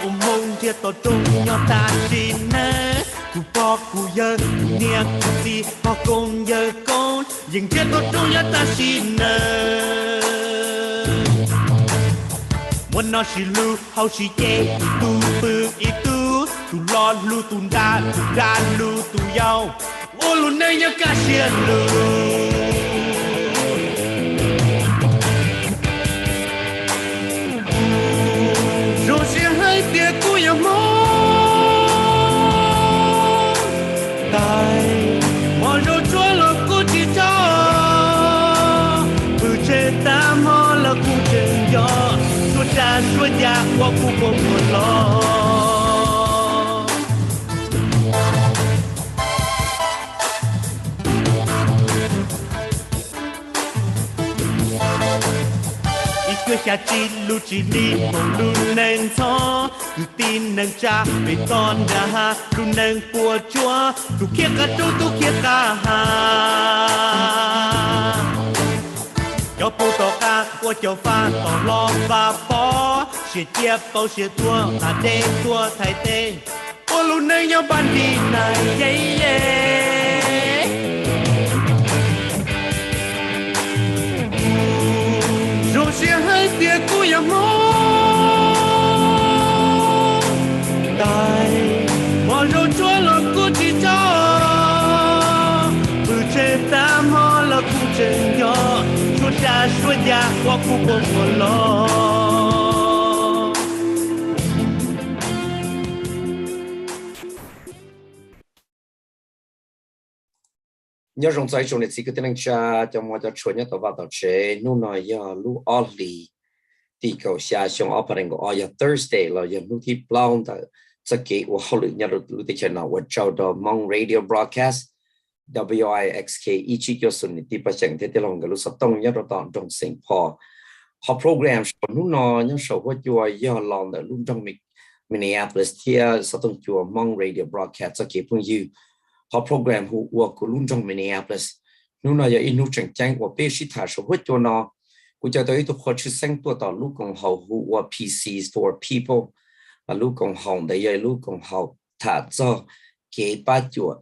mông chia tổ trung nhau ta xin nè cụ bỏ cụ dơ nia cụ si họ cùng dơ con dừng chia tổ trung nhau ta xin nè muốn nó xì lu hậu xì chê tu bự tu tu lo lu tu đa lu tu yao ô lu nơi nhau cả xiên lu tia cú yêu mong tại mọi rồi chúa là cú chỉ cho từ trên ta mò là cú trên gió chúa cha chúa già qua cú không buồn lo quê cha chi lu chi đi mong lu neng cho cứ tin neng cha về con đã ha lu neng của chúa tu kia cả tu kia cả ha cho bố tỏ ca của cho pha tỏ lo và bó sẽ chia bao sẽ thua ta đê thua thay tê ô lu neng nhau ban đi này yeah yeah sẽ hai tia cú yêu mong tại mọi rồi chúa là cú chỉ cho từ trên ta mò là cú trên gió chúa cha chúa già qua cú không buồn lo nhớ rong trái trong này chỉ có tiếng cha cho mọi người chuẩn nhất vào đầu chế nu nói giờ lu early thì cầu xa trong opening của giờ Thursday là giờ nu thì blown tại sẽ kỹ của họ lựa nhận được thì channel của châu đó Mong Radio Broadcast WIXK chỉ cho xuân thì bắt chẳng thế lòng cái lu sắp tông nhớ được tận trong Saint Paul họ program nu nói nhớ số của chùa giờ lòng tại luôn trong Minneapolis thì sắp tông chùa Mong Radio Broadcast sẽ kỹ phương you họ program của luôn trong Minneapolis nu nói giờ in nu chẳng chẳng của bê sĩ thả số hết cho nó của cho tới tôi khó chịu sang tua tàu lúc còn hậu của PCs for people và lúc còn hậu để giờ lúc còn hậu thả cho cái ba chuột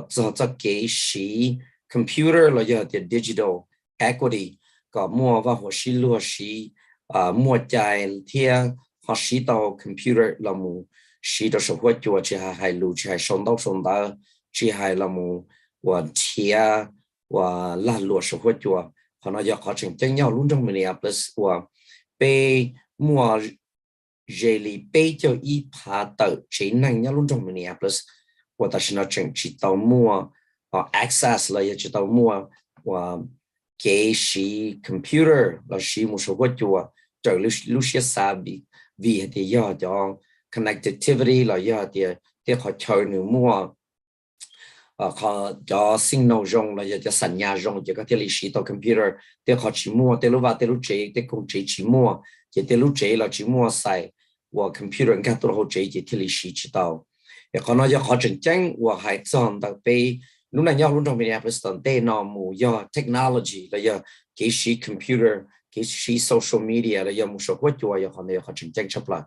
cho cái sĩ computer là giờ thì digital equity có mua và họ sĩ lúa sĩ mua chạy thì họ sĩ tàu computer là mu sĩ đó số hết cho chỉ hay lú chỉ hay sống đó chỉ hay là một và chia và là lúa số hết chùa họ nói giờ họ chỉnh chân nhau luôn trong Minneapolis và pe mua jelly pe cho y phá tự chỉ năng nhau luôn trong Minneapolis và ta sẽ nói chỉ tàu mua access là chỉ tàu mua và cái sĩ computer là sĩ một số hết chùa trở lúc sẽ xa vì thì giờ cho connectivity là giờ thì họ chơi nữa mua họ cho signal rong là cho sản nhà rong cho các thiết bị sĩ tàu computer thì họ chỉ mua từ lúc vào từ lúc chế thì cũng chỉ mua chỉ từ lúc chế là chỉ mua xài và computer các tổ hợp chế chỉ thiết bị sĩ chỉ tàu thì họ nói cho họ chỉnh chỉnh và hay chọn đặc biệt lúc này nhau luôn trong Minneapolis tận đây nó mua do technology là do cái sĩ computer cái sĩ social media là do một số quốc gia họ này họ chỉnh chỉnh chấp lại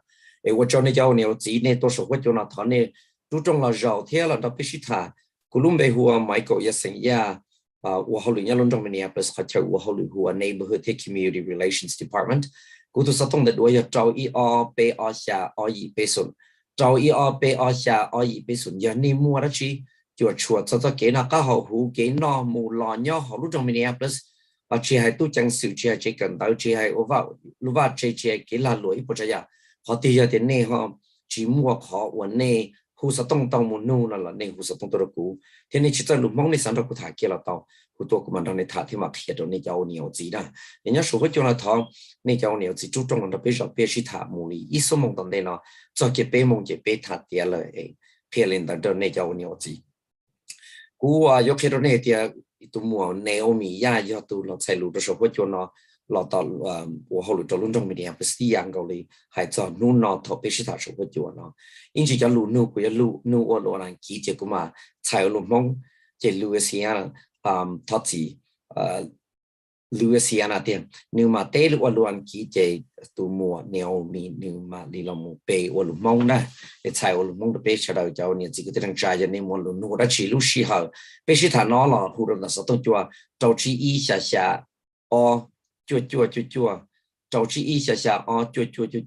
thì tôi cho nên cho nhiều chỉ nên tôi số quốc gia nó thằng này chú trọng là giàu thế là đặc biệt sĩ thà Columbia hua Michael Yesenia wa holu nya lon trong Minneapolis ha chau wa holu hua neighborhood community relations department ku tu satong de do ya trao I o pe o sha o yi pe sun trao I o pe o sha o yi pe sun ya ni mua ra chi chua chua cho ke na ka ho hu ke no mu lo nya ho lu trong Minneapolis chi hai tu chang su chi chi kan tao chi hai o va lu va chi chi ke la loi po cha ya ho ti ya de ne ho chi mua kho wa ne hu sa tông tông một nô là nên hu sa tông tôi cũ thế nên chỉ cho lúc mong nên sáng ra cụ thả kia là tàu cụ tôi cũng mình đang thả thì mà khi đó nên giàu nhiều gì đó nên nhớ số cái chỗ là thằng nên giàu nhiều gì chú trọng là bây giờ bây giờ thả mù li ít số mong tông đây nó cho cái bé mong cái bé thả tiền là phía lên đó nên giàu nhiều gì cú yêu khi đó nên thì tụi mua Naomi ya do tụi nó xây lụt số cái chỗ nó lọt tàu của họ lụt tàu luôn trong mình đẹp xí yang cầu li hay cho nôn nó thọ bây giờ thả số cái chỗ nó因此叫路路个路路我罗兰记者个嘛，才路梦这路个些他自 Louisiana tiền nhưng mà tế lúc luôn kỹ chế tụ mùa neo mi nhưng mà đi làm một bể ở lúc mong nè để chạy ở lúc mong được bể cho đầu cháu nên chỉ có thể trai cho nên muốn luôn nó chỉ lúc xí hở bể xí thằng nó là hụt là sao tôi chua cháu chỉ ý xa xa o chua cháu chỉ ý xa xa o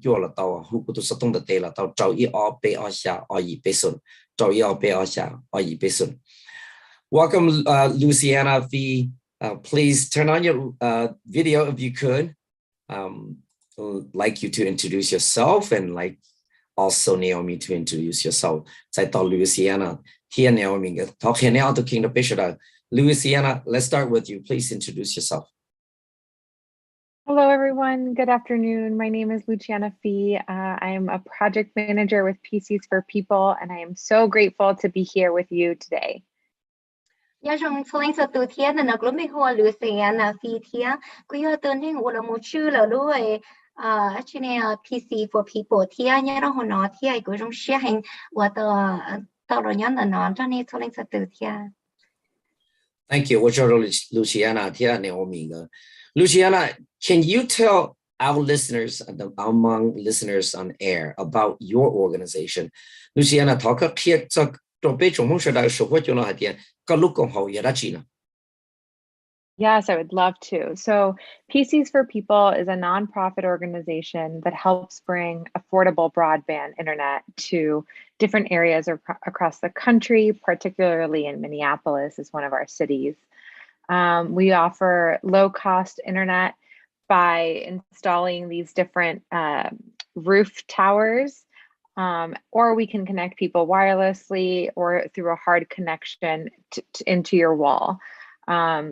chua là tao hụt của tôi sao tôi được là tao cháu ý o bể o xa o ý bể xuân cháu ý o bể o xa o ý bể xuân. Welcome, Luciana V. Please turn on your video if you could. Like you to introduce yourself and like also Naomi to introduce yourself. So I thought Luciana, here Naomi, talk here now to King of Bishop. Luciana, let's start with you. Please introduce yourself. Hello, everyone. Good afternoon. My name is Luciana Fee. I am a project manager with PCs for People, and I am so grateful to be here with you today. Nhớ rằng phương sa từ thiên là nó mới hoa lửa xe là phi thiên quý ở tên hình là một chữ là luôn cho nên PC for people thiên nhớ rằng họ nói thiên quý trong xe hình và tờ rồi nhớ là nó cho nên phương sa từ thiên. Thank you. What's your Luciana? Naomi. Luciana, can you tell our listeners, among listeners on air, about your organization? Luciana, talk about Yes, I would love to. So PCs for People is a nonprofit organization that helps bring affordable broadband internet to different areas across the country, particularly in Minneapolis is one of our cities. We offer low-cost internet by installing these different roof towers, or we can connect people wirelessly or through a hard connection into your wall.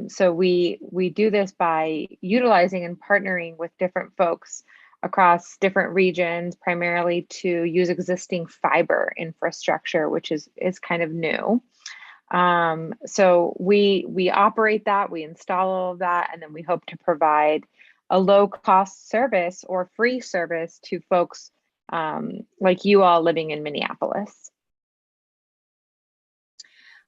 So we do this by utilizing and partnering with different folks across different regions, primarily to use existing fiber infrastructure, which is kind of new. So we operate that, we install all of that, and then we hope to provide a low-cost service or free service to folks like you all living in Minneapolis.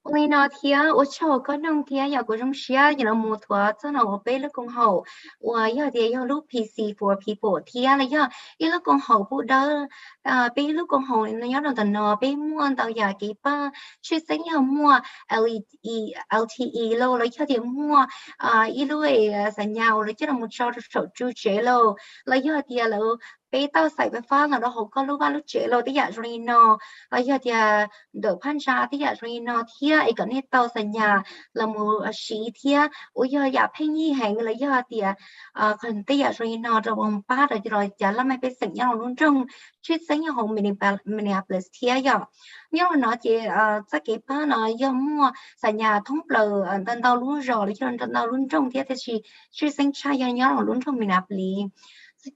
Ôi nó thía ở chỗ có nông thía giờ của trong xia giờ nó mua thuốc cho nó bé lúc con hậu và giờ thì giờ lúc PC for people thía là giờ lúc con hậu phụ đỡ bé lúc con hậu nó nhớ là tận nó bé mua tàu giờ cái ba chuyên sáng giờ mua LTE lâu rồi giờ thì mua lúc sản nhau rồi chứ là một số chú chế lâu là giờ thì là bé tao xài bé pha là nó không có lúc chế lâu tí giờ rồi nó là giờ thì đỡ phan ra tí giờ rồi nó thía ấy cái này tao sản nhà là một sĩ thía ôi giờ giờ phải như hàng là giờ thì còn tí giờ rồi nó rồi bằng ba rồi giờ là mấy bé sản nhau luôn trong chuyên sáng nhau hồng Minneapolis thía giờ nhưng mà nó chỉ chắc cái ba nó giờ mua sản nhà thông bờ tân tao luôn rồi cho nên tân tao luôn trong thía thì chuyên sáng trai giờ nhau luôn trong Minneapolis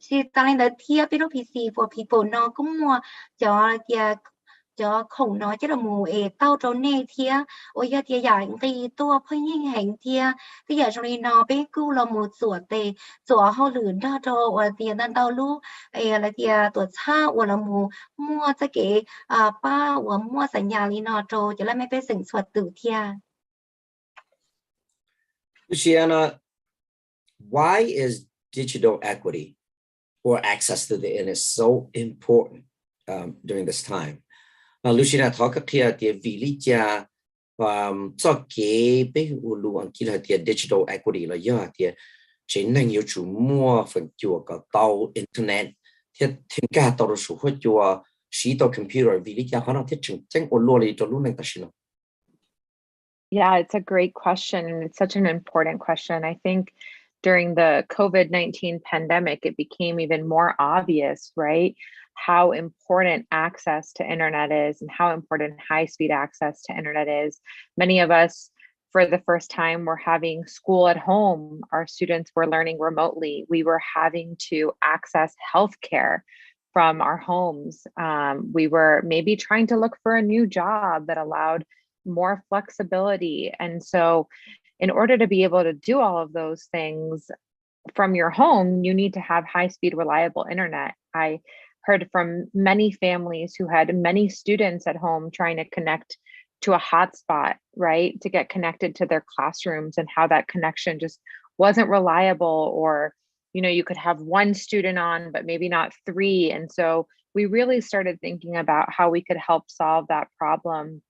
thì ta lên là thía biết PC for people nó cũng mua cho khổng nó chứ là mù tao trâu nè thía ôi giờ thì giải thì tôi phải nhìn hành thía thì giờ rồi nó bé cứu là một sủa họ lươn ra trâu và tiền đang tao lúc là thì tuổi xa và là mù mua cho cái ba và mua sản nhà li nó trâu cho là mấy bé sinh hoạt tự thía. Luciana, why is digital equity or access to the internet so important during this time? Luciana talk about the village cho cái bé luôn kia là the digital equity là do the chính năng yêu chủ mua phần chùa có tàu internet thì thiên cả tàu được số chùa sĩ tàu computer village họ nó thiết chừng chẳng có luôn cho luôn năng ta xin. Yeah, it's a great question, and it's such an important question. I think during the COVID-19 pandemic, it became even more obvious, right? How important access to internet is and how important high-speed access to internet is. Many of us, for the first time, were having school at home. Our students were learning remotely. We were having to access healthcare from our homes. We were maybe trying to look for a new job that allowed more flexibility. And so in order to be able to do all of those things from your home, you need to have high-speed, reliable internet. I heard from many families who had many students at home trying to connect to a hotspot, right, to get connected to their classrooms, and how that connection just wasn't reliable, or you could have one student on, but maybe not three. And so we really started thinking about how we could help solve that problem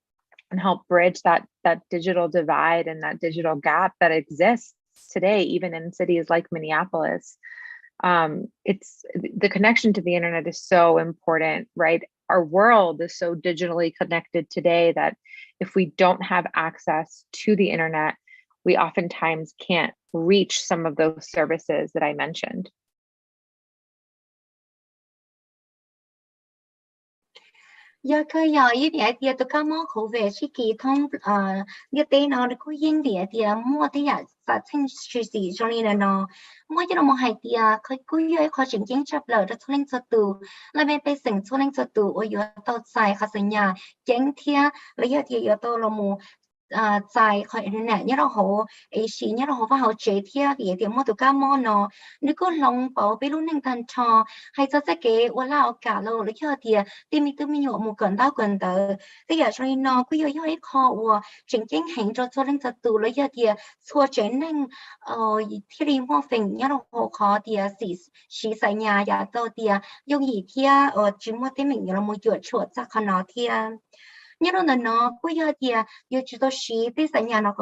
and help bridge that digital divide and that digital gap that exists today, even in cities like Minneapolis. It's the connection to the internet is so important, right? Our world is so digitally connected today that if we don't have access to the internet, we oftentimes can't reach some of those services that I mentioned. Giờ khơi giờ ý địa địa tôi có mua khẩu về chỉ kỳ thông địa tế nó được có yên địa địa mua thế à phát sinh sự gì cho nên là nó mua cho nó mua hai địa khơi cứ yêu khó chỉnh chính chấp lời đó cho nên cho từ là bên bên sinh cho nên cho từ ở giữa tàu xài khá sinh nhà chính thia lấy giờ thì giờ tàu là mua tại khỏi internet nhớ đâu hồ ấy xí nhớ đâu hồ và hồ chế thia thì mua từ cá mò nó nếu có lòng bảo bên lúc nên thành trò hay cho cáiว่าเราcả lâu lấy giờ thì mình tự mình nhổ một gần đau gần tờ cái giờ cho nên nó cứ yêu yêu kho và chính chính hành cho nên cho từ lấy giờ thì xua chế nên thì đi mua phình nhớ đâu hồ khó thì xí xài nhà giờ tao thì dùng gì thia chỉ mua thế mình là một chuột chuột ra khăn nó thia nhớ đâu là nó cứ giờ thì giờ chỉ tao xí thế xài nhà nó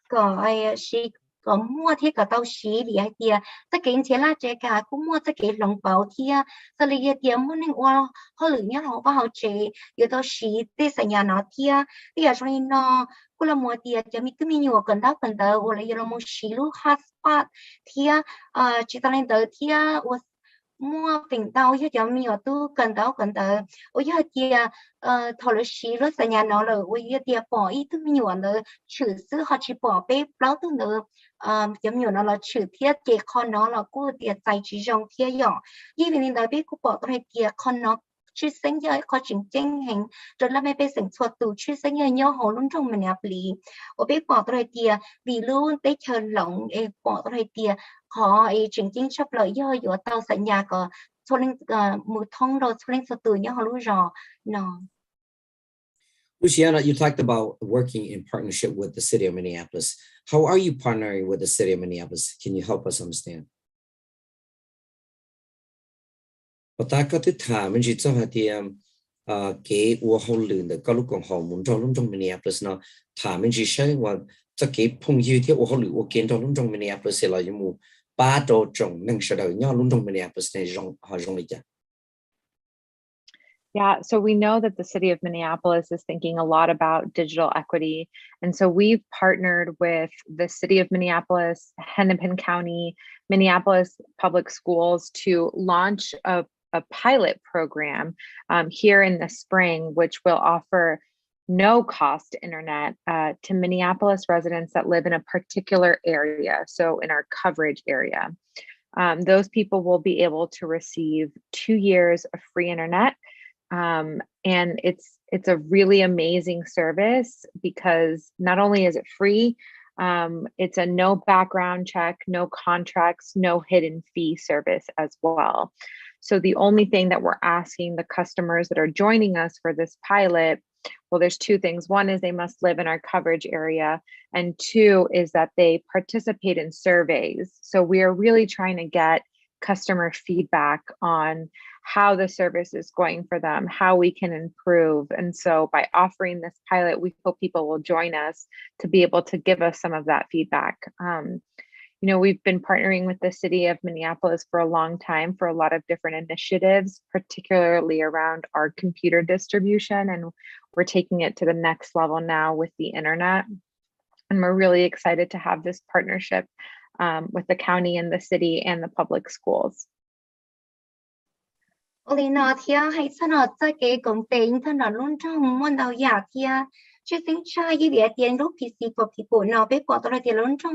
có xí có mua thế cả tao xí thì tất cả những là chế cả cũng mua tất cả lòng bảo thì sau này thì mua nên qua họ lựa nhớ họ vào họ chế giờ tao xí thế xài nhà nó thì giờ cho nên nó cũng là mua thìจะมีก็มีอยู่กันđóกันđóว่าเราmua xí lúc hotspot thì chỉ tao nên tới thì mua bình tàu chứ cho mình ở tu cần tàu ôi giờ thì thầu là xí rồi xây nhà nó là ôi giờ thì bỏ ít tu mình ở nữa trừ sư họ chỉ bỏ bếp lâu tu nữa cho mình nó là trừ thiết cái con nó là cô thì tài chỉ trong thiết nhỏ như vậy nên đại bếp cô bỏ cái kia con nóชื่อเส้นย่อยข้อจริงแจ้งแห่งจนละไม่ไปสิ่งสวดตู่ชื่อเส้นย่อยย่อหอลุ่นตรงมันเนี่ยปลีว่าไปปอดตัวเตียวีลุ่นไปเชิญหลงปอดตัวเตียขอจริงจริงชอบเลยย่อยอยู่เตาสัญญาก็ชวนมือท่องเราชวนสวดตู่ย่อหอลุ่นรอเนาะ Luciana, you talked about working in partnership with the city of Minneapolis. How are you partnering with the city of Minneapolis? Can you help us understand? Ta có thứ thà mình chỉ cho thì cái của họ luyện được các lúc còn họ muốn cho lúc trong Minneapolis nó thà mình chỉ say và cho cái phong yêu thì họ luyện của kiến cho lúc trong Minneapolis là những một ba đồ trồng nâng sẽ đời nhau lúc trong Minneapolis này họ rong đi chứ. Yeah, so we know that the city of Minneapolis is thinking a lot about digital equity. And so we've partnered with the city of Minneapolis, Hennepin County, Minneapolis Public Schools to launch a pilot program here in the spring, which will offer no cost internet to Minneapolis residents that live in a particular area. So in our coverage area, those people will be able to receive 2 years of free internet. And it's a really amazing service because not only is it free, it's a no background check, no contracts, no hidden fee service as well. So the only thing that we're asking the customers that are joining us for this pilot, well, there's 2 things. One is they must live in our coverage area, and 2 is that they participate in surveys. So we are really trying to get customer feedback on how the service is going for them, how we can improve. And so by offering this pilot, we hope people will join us to be able to give us some of that feedback. We've been partnering with the city of Minneapolis for a long time for a lot of different initiatives, particularly around our computer distribution. And we're taking it to the next level now with the internet. And we're really excited to have this partnership with the county and the city and the public schools. Lina thia hay sanat sa ke công tên thân luôn trong môn đầu giả thia chứ tính sai như vậy tiền lúc PC for people nào biết bỏ tôi tiền luôn trong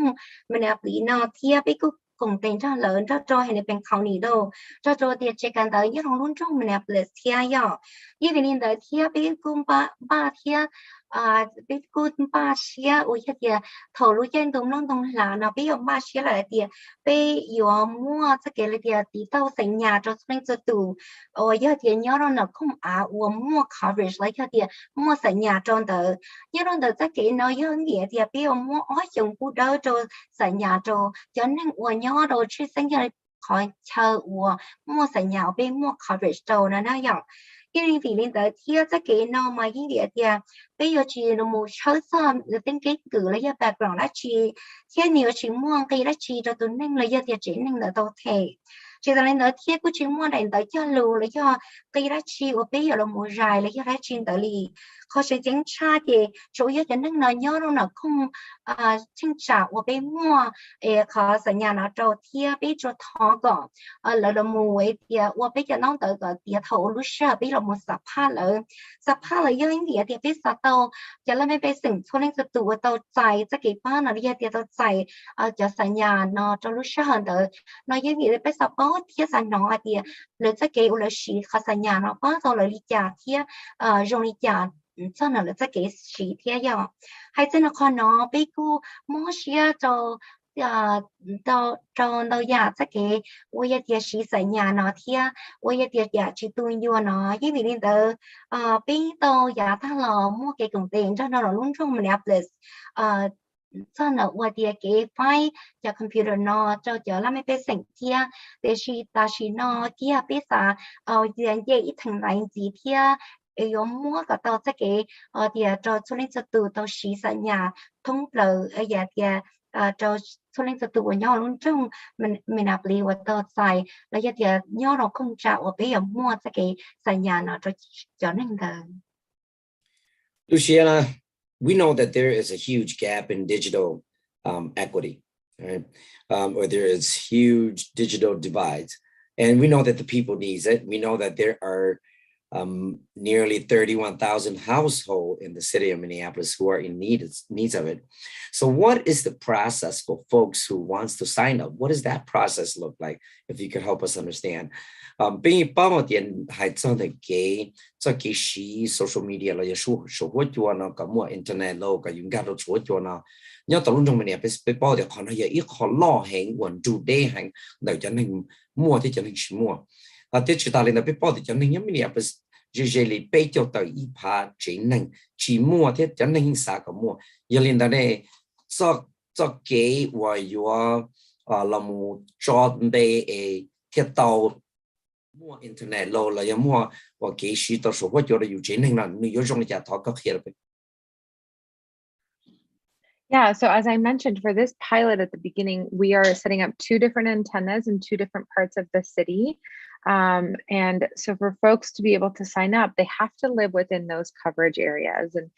mình là bị nào thia biết công tên cho lớn cho hay là bên county đâu cho tiền checkกันtới như luôn trong mình là thia ya như vậy nên tới thia biết cũng ba thia biết cút ba xía ui hết địa thầu lúa trên tung nông tung là nó biết ba xía là địa bây giờ mua cái cái là địa tí tao sinh nhà cho nên cho tụ ôi giờ địa nhớ nó không ua mua coverage lại hết địa mua sinh nhà cho đỡ nhớ đỡ cái cái nó giờ nghĩa địa bây giờ mua ở trong khu đó cho sinh nhà cho nên ua nhớ rồi chứ sinh nhà khỏi chờ ua mua sinh nhà bên mua coverage cho nó dọc cái vì liên tới kia cái nó mà cái địa địa bây giờ chị nó một số xong là tính cái cử là do background là chị thế nhiều chị mua cái là chị cho tụi nên là do thì chị nên là đâu thể chị ta lên đó thiết của chị mua đến tới cho lù là do cái là chị ở bây giờ là một dài là do là chị tới lì khó sẽ chính tra thì chủ yếu cho nên là nhớ nó không chính trả ở bên mua khó sẽ nhà nó trâu thiết bây giờ thọ gọn là một ấy thì ở bây giờ nó tới cái tiệt thầu lúc sau bây giờ một sắp là do những địa thì biết sao taoจะเล่าไม่ไปสิ่งทุเรศตัวเตาใจจะกี่ป้านาฬิกาเตียเตาใจจะสัญญาเนาะจะรู้ช่างเดอเนาะยังมีไปสับป้อที่สัญญาเดียหรือจะเกี่ยวกับสีข้าสัญญาเนาะป้าตัวเลยลิจาที่โรงลิจาเจ้าหน้าหรือจะเกี่ยวสีที่ยาวให้เจ้าหน้าคนเนาะไปกูมอเชียจะ到呀，这个我也得是在nhà nó thiên，我也得呀去对อยู่nó，因为你的边到呀，他了mua cái công tiền cho nó luôn trong Mpls，cho nó我得给 file จาก computer nó cho làm mấy sinh thiên，但是nó kia biết sao，人家一层来几天。有mua cái tàu cái thì cho lên cho từ tàu xí sang nhà thông bờ giờ thì cho lên cho từ của nhau luôn trong mình áp lý và tàu xài là giờ thì nhau nó không trả ở bây giờ mua cái sang nhà nó cho nên là Luciana, we know that there is a huge gap in digital equity, right? Or there is huge digital divides, and we know that the people needs it. We know that there are nearly 31,000 households in the city of Minneapolis who are in needs of it. So what is the process for folks who wants to sign up? What does that process look like? If you could help us understand. Bên bao một tiền hay trong cái social media là số cho nó có mua internet lo cái dùng gado số cho nó nhớ tao luôn trong mìnhไปbao được còn hay ít khó lo hàng quần chủ đề hàng để cho nên mua thì cho nên mua thế chúng ta lên là bao thì cho nên nhớ mình usually bây giờ tới ít pa chỉ nên chỉ mua thế cho nên sao có mua giờ lên đó này cho cái là một chọn để thiết tàu mua internet lo là ya mua và cái gì đó số cho là dùng nên là nếu dùng để thao các hiệu. Yeah, so as I mentioned, for this pilot at the beginning, we are setting up 2 different antennas in 2 different parts of the city. And so for folks to be able to sign up, they have to live within those coverage areas. And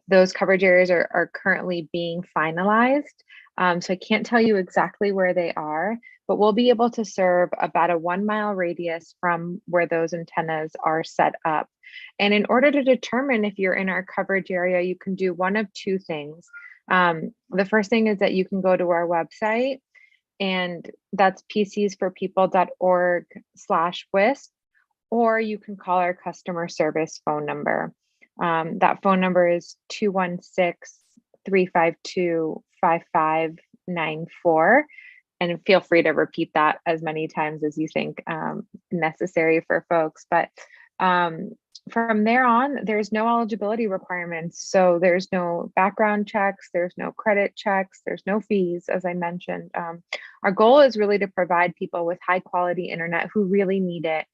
those coverage areas are currently being finalized. So I can't tell you exactly where they are, but we'll be able to serve about a 1-mile radius from where those antennas are set up. And in order to determine if you're in our coverage area, you can do one of 2 things. The first thing is that you can go to our website, and that's pcsforpeople.org/WISP, or you can call our customer service phone number. That phone number is 216-352-5594. And feel free to repeat that as many times as you think necessary for folks. But from there on, there's no eligibility requirements. So there's no background checks, there's no credit checks, there's no fees, as I mentioned. Our goal is really to provide people with high quality internet who really need it.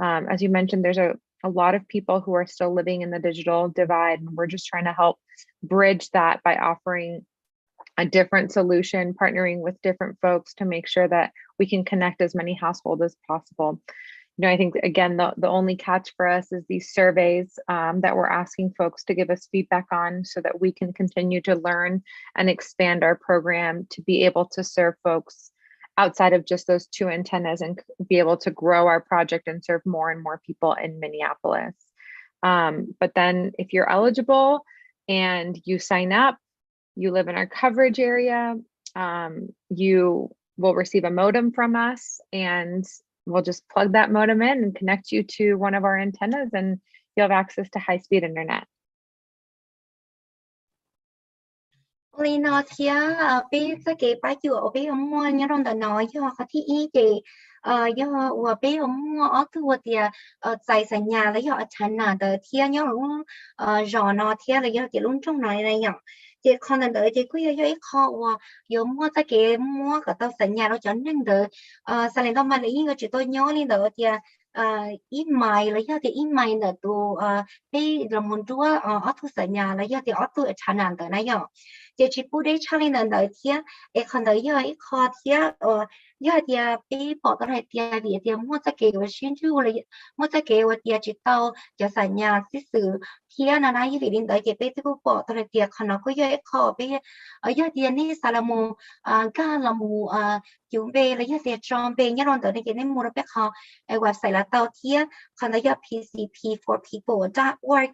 As you mentioned, there's a lot of people who are still living in the digital divide, and we're just trying to help bridge that by offering a different solution, partnering with different folks to make sure that we can connect as many households as possible. I think, again, the only catch for us is these surveys that we're asking folks to give us feedback on so that we can continue to learn and expand our program to be able to serve folks outside of just those 2 antennas and be able to grow our project and serve more and more people in Minneapolis. But then if you're eligible and you sign up, you live in our coverage area, you will receive a modem from us, and we'll just plug that modem in and connect you to one of our antennas, and you'll have access to high-speed internet. Oli nó thia bé sa kế ba chữ ở bé ông mua nhớ trong đó nói cho họ thi ý chị do ở bé ông mua ở thứ vật thì tại sân nhà lấy họ chán là đỡ thia nhớ luôn rõ nó thia là do chị luôn trong này này nhở chị còn là đỡ chị cứ do ít khó và mua sa kế mua cả tao sân nhà nó chán nên đỡ sau này tao mà lấy cái chị tôi nhớ lên đỡ thì ít mày lấy do thì ít mày là tụ bé là muốn chúa ở thứ sân nhà lấy do thì ở tụ chán là đỡ này nhở giờ chỉ bù đấy cho nên là đợi thia em còn đợi giờ ít khó thia giờ thì bị bỏ cái này thia vì thì mua cái kế hoạch xin chú là mua cái kế hoạch thì chỉ tao cho sản nhà xí sự thia là này vì đến đợi cái bị cái bỏ cái này thia còn nó có giờ ít khó bị ở giờ thì này sao là mù cái là mù chúng về là giờ thì trong về nhớ rồi đợi cái này mua được biết họ website là tao thia còn đợi giờ pcp4people.org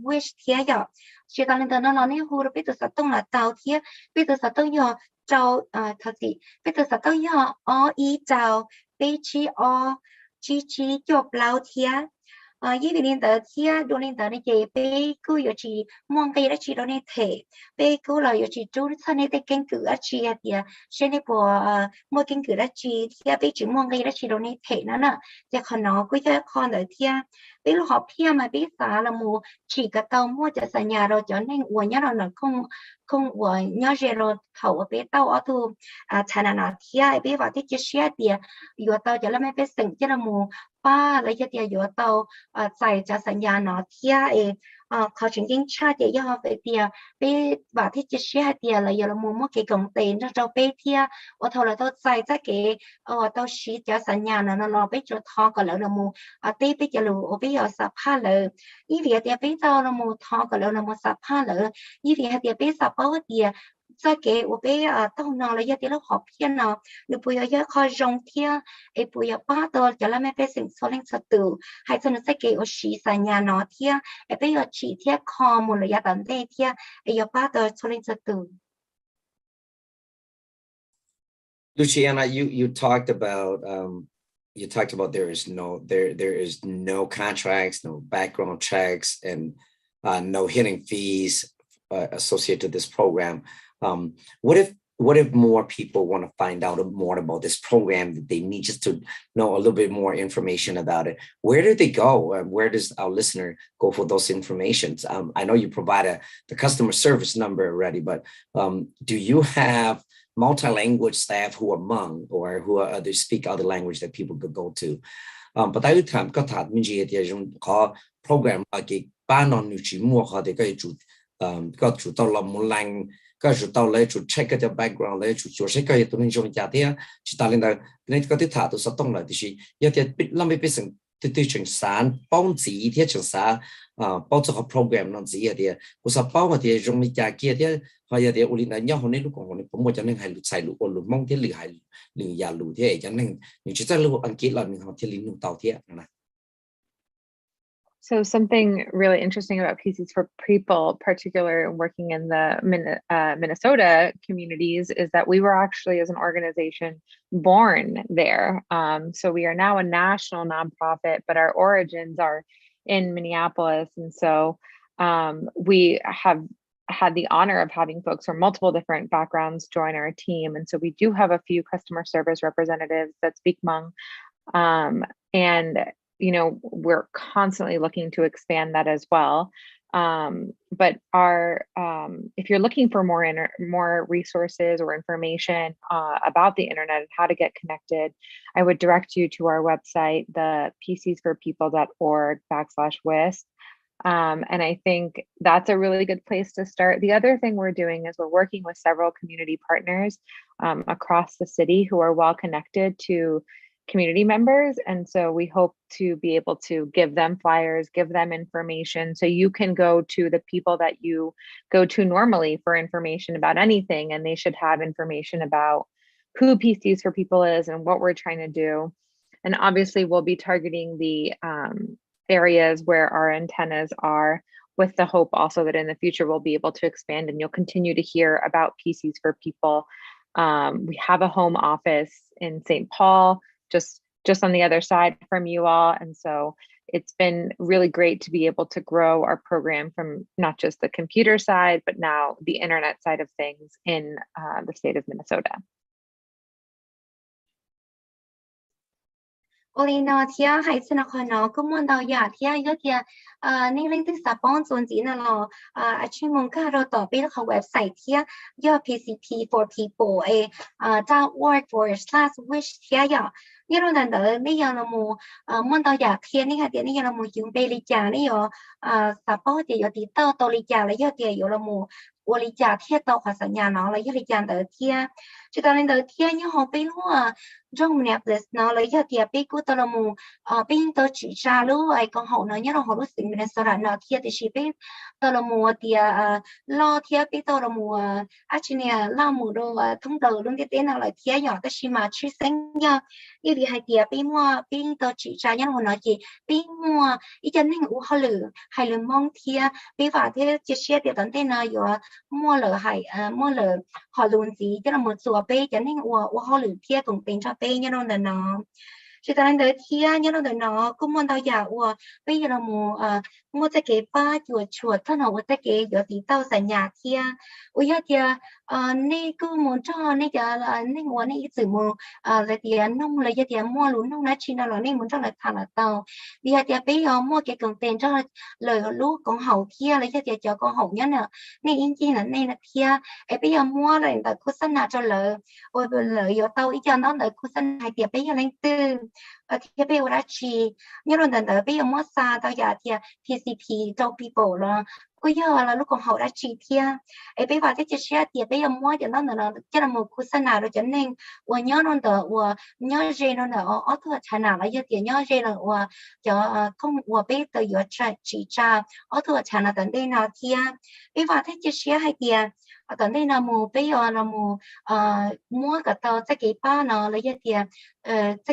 /wish thia giờ chỉ cần lên nó này hú biết từ sát tông là tàu thiệt biết từ sát tông giờ trâu thật gì biết từ sát tông giờ o y trâu b chi o chi chi chụp lao thiệt như vậy nên tới thiệt đồ nên tới này chị b cứ giờ chị mong cái đó chị đó nên thể b cứ là giờ chị chú thân này cái kinh cử á chị thì trên này của mỗi kinh cử đó chị thiệt b chỉ mong cái đó chị đó nên thể nó nè thì còn nó cứ cho con tới thiệt biết là họ pia mà biết sao là mù chỉ cả tàu mua cho sản nhà rồi cho nên của nhớ là không không của nhớ rồi thầu ở biết tàu ở thu chả là thia biết vào cái chia tiền vừa tàu cho là mấy biết sinh cho là mù ba lấy cho tiền vừa tàu xài cho sản nhà nó thiaเขาจึงยิ่งชาติย่อไปเตียไปว่าที่จะเชื่อเตียเลยอย่าละมุมว่าเกี่ยวกับเต็นเราไปเที่ยว่าเท่าไรเท่าใจจะเกี่ยวเท่าชีจะสัญญาณนั้นเราไปจุดทอกันแล้วละมุมตีไปจะรู้ไปเอาสับผ้าเลยยี่เดียเตียไปเจ้าละมุมทอกันแล้วละมุมสับผ้าเลยยี่เดียเตียไปสับเป้าเตียจะเกี่ยวไปต้องนอนเลยยี่เตียเราขอเพี้ยนเนาะหรือปุยเยอะคอยจงเที่ยไอ้ปุยป้าตัวจะละไม่ไปสิ่งโซเล่งสตูให้สนุกจะเกี่ยวชีสัญญาณเนาะเที่ยไอ้ไปเอาชีเที่ยคอมูลระยะตันเที่ยไอ้ยป้าตัวโซเล่งสตู Luciana, you talked about there is no contracts, no background checks, and no hidden fees associated to this program. What if more people want to find out more about this program? They need just to know a little bit more information about it. Where do they go? Where does our listener go for those informations? I know you provide the customer service number already, but do you have multi-language staff who are Hmong or who are others speak other language that people could go to? But I would time got that means you call program like ban on nuchi more how they got to tell them langก็จุดต่อเลยจุดเช็คก็จะ background เลยจุดเช็คก็จะตัวนึงจงจ่าเดียจุดตาลินดาเนี่ยก็ที่ถาตัวสต้องเลยที่สิยังจะปิดลำไม่ไปสิ่งที่ถึงสารป้องจีที่ถึงสารป้องจากโปรแกรมนั่นจีเดียกูสับป้องว่าที่จงมีจ่าเกียร์ที่เขาอย่างเดียวอุลินเนี่ยคนนี้ลูกของคนนี้ผมว่าจะนึ่งให้ลูกใส่ลูกคนลูกมองที่หรือให้หรือยาลูกที่จะนึ่งอยู่ที่จะลูกอังกฤษเราหนึ่งเขาที่ลิ้นลูกเต่าที่นะ So something really interesting about PCs for People, particularly working in the Minnesota communities, is that we were actually, as an organization, born there. So we are now a national nonprofit, but our origins are in Minneapolis. And so we have had the honor of having folks from multiple different backgrounds join our team. And so we do have a few customer service representatives that speak Hmong. And we're constantly looking to expand that as well. But if you're looking for more resources or information about the internet and how to get connected, I would direct you to our website, the pcsforpeople.org/WISP. And I think that's a really good place to start. The other thing we're doing is we're working with several community partners across the city who are well connected to community members. And so we hope to be able to give them flyers, give them information, so you can go to the people that you go to normally for information about anything, and they should have information about who PCs for People is and what we're trying to do. And obviously we'll be targeting the areas where our antennas are, with the hope also that in the future we'll be able to expand and you'll continue to hear about PCs for People. We have a home office in St. Paul, just on the other side from you all. And so it's been really great to be able to grow our program from not just the computer side, but now the internet side of things in the state of Minnesota. Oli nó thia hay xin nó nó cũng muốn đào giả thia yếu thia nên lên tới sạp bón dồn gì nó chuyên môn cả rồiต่อไปแล้วเขา website thiaย่อ PCP for people .org/wish thiaย่อนี่เราดันเดอนี่ยังเรามูmuốn đào giả thiaนี่ค่ะเดี๋ยวนี่ยังเรามูdùngไปลิจานี่ย่อสาปเดี๋ยวติดต่อตัวลิจาแล้วย่อเดี๋ยวเรามู我理解贴到华สัญญาเนาะแล้วยัง理解的贴就当然的贴你好ไปรู้trong Mpls nó lấy cho tiệp bị cú tao mù bên tao chỉ ra lúc ai con hậu nó nhớ là hậu lúc sinh bên sau đó nó tiệp thì chỉ biết tao mù tiệp lo tiệp biết tao mù chỉ nè lo mù đồ thông đầu luôn cái tên nào là tiệp nhỏ cái gì mà chỉ sinh nha như vì hai tiệp bên mua bên tao chỉ ra nhớ là nó chỉ bên mua ý chân nên u họ lử hay lử mong tiệp bên phải thế chỉ xe tiệp tận tên nào rồi mua lử hay mua lử họ luôn gì cho là một số bên chân nên u họ lử tiệp cùng bên cho như nó chỉ tại đợt kia như nó cũng muốn đào giả bây giờ là mua cái ba chuột thân hậu cái giờ thì tao sản nhà kia ui giờ nên cứ muốn cho nên giờ là nên muốn nên sự mua là tiền nông là giờ tiền mua luôn nông nói chuyện là nên muốn cho là thằng là tao bây giờ bây giờ mua cái cần tiền cho lời lúc con hậu kia là giờ tiền cho con hậu nhá nè nên in chi là nên là kia bây giờ mua là tại cứ sẵn nào cho lời ôi lời giờ tao ý cho nó lời cứ sẵn hai tiền bây giờ lên tư thì bây giờ đã chỉ như là đợt bây giờ mua xa tao giờ thì PCP cho people là bây giờ là lúc còn hậu đã chỉ thì bây giờ thì chỉ thì bây giờ mua cho nó là cho là một khu sân nào rồi cho nên nhớ nó đợt nhớ gì nó là ở thứ chả nào là giờ thì nhớ gì là cho không bây giờ chỉ ra ở thứ chả nào tận đây nào thì bây giờ thì chỉ hay thì tận đây là một bây giờ là một mua cái tàu cái ba nó là giờ thì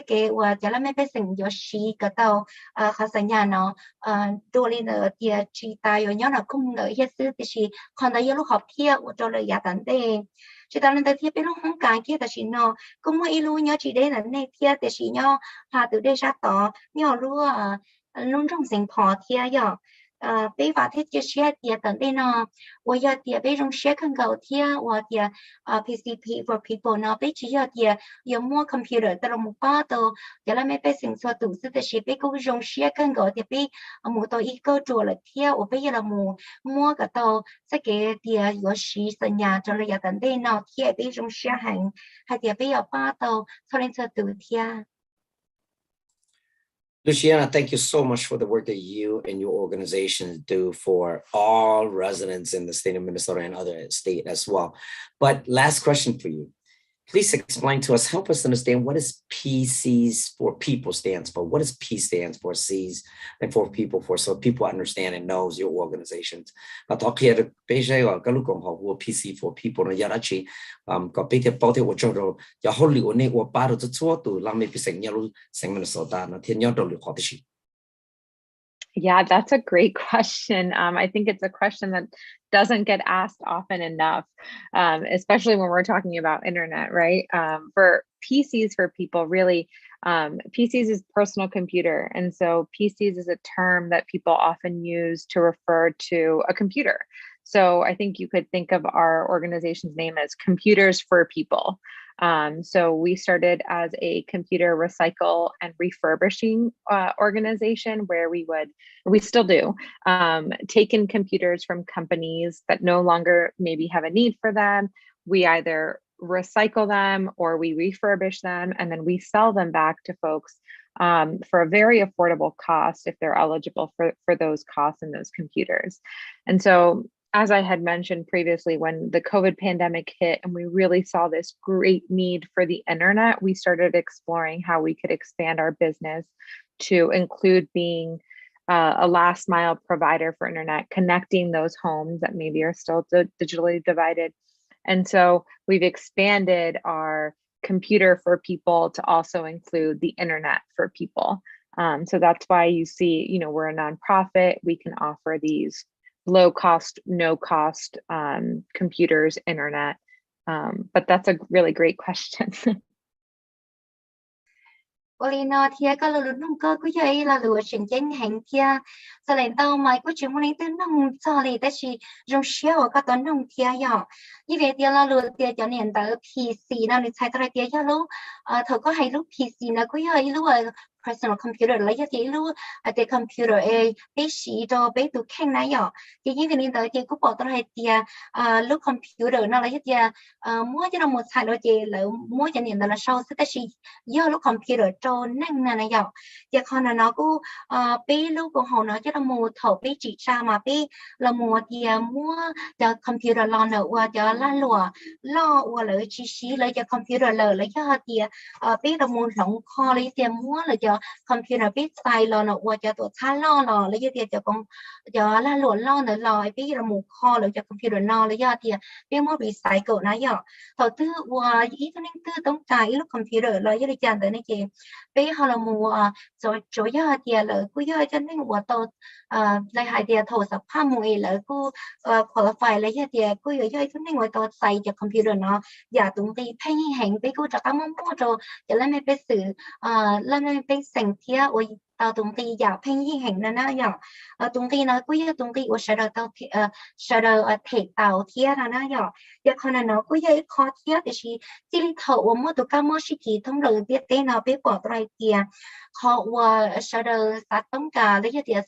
cái cho là mấy bé sinh giờ xí cái tàu họ sinh nhà nó đôi lên ở thì chỉ tài rồi nhớ là không đợi hết sức thì còn đây lúc học kia cho là giá tận đây chỉ tao nên thì bên lúc không càng kia thì chỉ nó cũng mấy lu nhớ chỉ đây là này kia thì chỉ nhớ hà từ đây ra tỏ nhớ luôn luôn trong sinh phò kia giờ bây giờ thì chỉ share thì tận đây nó bây giờ thì bây giờ share con gấu thì hoặc thì PCP for people nó bây giờ thì giờ mua computer từ một ba tờ giờ là mấy bé sinh số đủ sự thì bây cũng dùng share con gấu thì bây một tờ ít cơ chủ là thì bây giờ là mua cái tờ sẽ cái thì giờ xí sinh nhà cho là giờ tận đây nó thì bây giờ share hàng hay thì bây giờ ba tờ cho nên số đủ thì Luciana, thank you so much for the work that you and your organizations do for all residents in the state of Minnesota and other states as well. But last question for you. Please explain to us, help us understand what is PCs for people stands for. What does P stands for, C's and for people for, so people understand and knows your organizations. Và talk here bây giờ các lúc học của PC for people nó ra chỉ có bây giờ bao nhiêu chỗ rồi, giờ họ liệu này của ba rồi cho từ làm mấy sinh nhau sinh Minnesota nó thiên nhau rồi liệu họ thì. Yeah, that's a great question. I think it's a question that doesn't get asked often enough, especially when we're talking about internet, right? For PCs for people, really, PCs is personal computer. And so PCs is a term that people often use to refer to a computer. So I think you could think of our organization's name as Computers for People. So we started as a computer recycle and refurbishing organization where we still do, take in computers from companies that no longer maybe have a need for them. We either recycle them or we refurbish them, and then we sell them back to folks for a very affordable cost if they're eligible for those costs and those computers. And so, as I had mentioned previously, when the COVID pandemic hit and we really saw this great need for the internet, we started exploring how we could expand our business to include being a last mile provider for internet, connecting those homes that maybe are still digitally divided. And so we've expanded our computer for people to also include the internet for people. So that's why you see, we're a nonprofit. We can offer these low cost, no cost computers, internet. But that's a really great question. Olina thia có lulu nung cơ cứ vậy là lựa chọn chân hành thia sau này tao mày có chuyện muốn đến tới nung sau này ta chỉ dùng xíu có tao nung thia nhỏ như vậy thia là lựa thia cho nên tới PC nó nên sai tới thia cho lúc thầu có hay lúc PC nó cứ vậy lúc personal computer lấy cho chị lúc cái computer bé sĩ cho bé tụ khen này nhỏ thì như vậy nên tới thia cũng bỏ tới thia lúc computer nó lấy cho thia mua cho nó một xài rồi chị là mua cho nên là sau sẽ ta chỉ do lúc computer cho năng này nhỏ giờ con là nó cũng bé lúc của họ nó cho nó mua thầu bé chỉ ra mà bé là mua thì mua cho computer lo nữa và cho la lùa lo và lợi chi phí lấy cho computer lợi lấy cho thì bé là mua rộng kho lấy tiền mua là cho computer bé xài lo nữa và cho tổ cha lo lấy cho tiền cho con cho la lùa lo nữa lo bé là mua kho lấy cho computer lo lấy cho thì bé mua bị xài cỡ nó nhỏ thầu thứ và ý tôi nên tư tống trái lúc computer lợi cho đi chàng tới này chị bây giờ là mua chỗ giờ thì là cứ giờ cho nên mua tàu lại hai thì thầu sắp pha mua là cứ qualify lấy thì cứ giờ cho nên mua tàu xài cho computer nó giả tụng thì thay hành bây cứ cho các món mua rồi cho nên mình phải xử lên mình phải sành thì ôi tàu tụng thì giả thay hành nó nhỏ tụng thì nó cứ giờ tụng thì ôi sợ đầu thể tàu thì nó nhỏ giờ con nó cứ giờ khó thì thì chỉ thầu mua tụ các món sĩ kỳ thông đầu biết tên nó biết bỏ ra tiền họ và sau đó sát tông cả lấy cho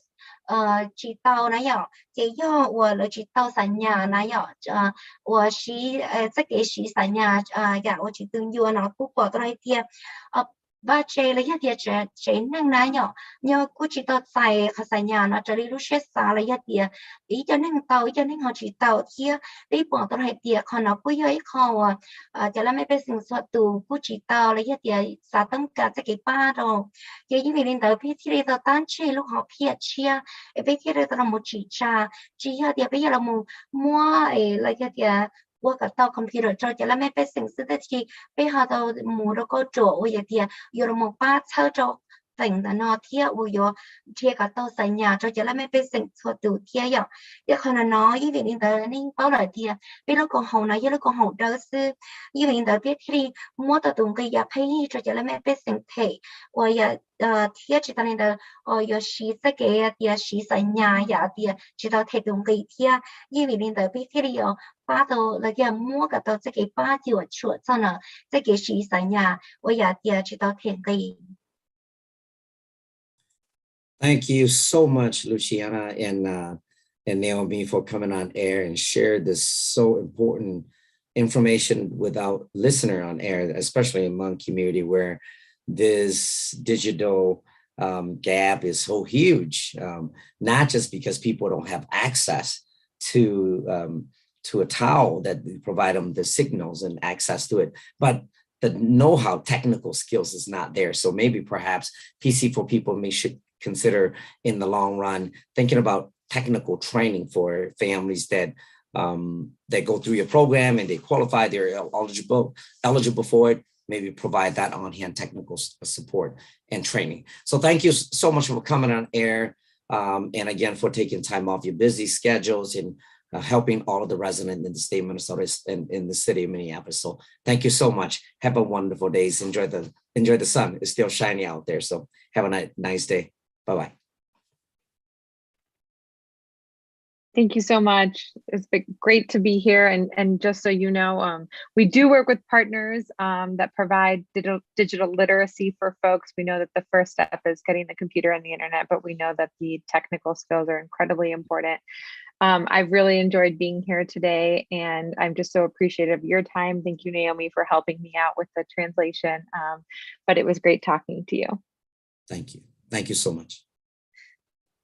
chỉ tao này nhỏ chỉ do và chỉ tao sản nhà này nhỏ và chỉ cái chỉ sản nhà dạ và chỉ tương đương nó cũng bỏ ra tiền và chế lấy cho chế năng này nhỏ nhờ cũng chỉ tao xài sản nhà nó trở đi lúc xét xa lấy cho ý cho nên tao cho nên họ chỉ tao kia đi bỏ tao hay tiền còn nó cũng ấy khó cho nên mấy bé sinh hoạt tù cũng chỉ tao lấy cho tiền xa tâm cả cái ba rồi vậy như vậy nên tao biết thì tao tan chế lúc họ phía chia biết thì tao là một chỉ cho tiền bây giờ là mua lấy cho tiềnว่ากับตัวคอมพิวเตอร์จอจะแล้วไม่เป็นสิ่งซึ่งที่ไปหาตัวหมูแล้วก็โจว่าอย่างเดียวอยู่ระบบป้าเช่าจอแต่งแต่นอเที่ยวอยู่เที่ยวกับตัวสัญญาจอจะแล้วไม่เป็นสิ่งส่วนตัวเที่ยวอย่างเดี๋ยวคนน้อยยี่สิบนิดเดียวนี่เป้าหมายเดียวไปแล้วก็ห้องนะยี่แล้วก็ห้องเดินซื้อยี่สิบนิดเดียวไปที่มัวตัวตรงก็อยากให้จอจะแล้วไม่เป็นสิ่งเทว่าอย่างเที่ยวจิตนิดเดียวอยู่สีสเกตเดียวสีสัญญาอย่างเดียวจิตเทตรงก็เที่ยวยี่สิบนิดเดียวไปที่อยู่巴到那个摸个到这个巴就出上了，这个是三呀，我也第知道天地。Thank you so much, Luciana and Naomi, for coming on air and share this so important information with our listener on air, especially among community where this digital gap is so huge, not just because people don't have access to a tower that provide them the signals and access to it, but the know-how, technical skills is not there. So maybe perhaps PC for people should consider in the long run thinking about technical training for families that go through your program and they qualify, they're eligible for it. Maybe provide that on-hand technical support and training. So thank you so much for coming on air, and again for taking time off your busy schedules and helping all of the residents in the state of Minnesota and in the city of Minneapolis. So thank you so much. Have a wonderful day. Enjoy the sun. It's still shining out there. So have a nice day. Bye-bye. Thank you so much. It's been great to be here. And just so you know, we do work with partners that provide digital literacy for folks. We know that the first step is getting the computer and the internet, but we know that the technical skills are incredibly important. I've really enjoyed being here today, and I'm just so appreciative of your time. Thank you, Naomi, for helping me out with the translation. But it was great talking to you. Thank you. Thank you so much.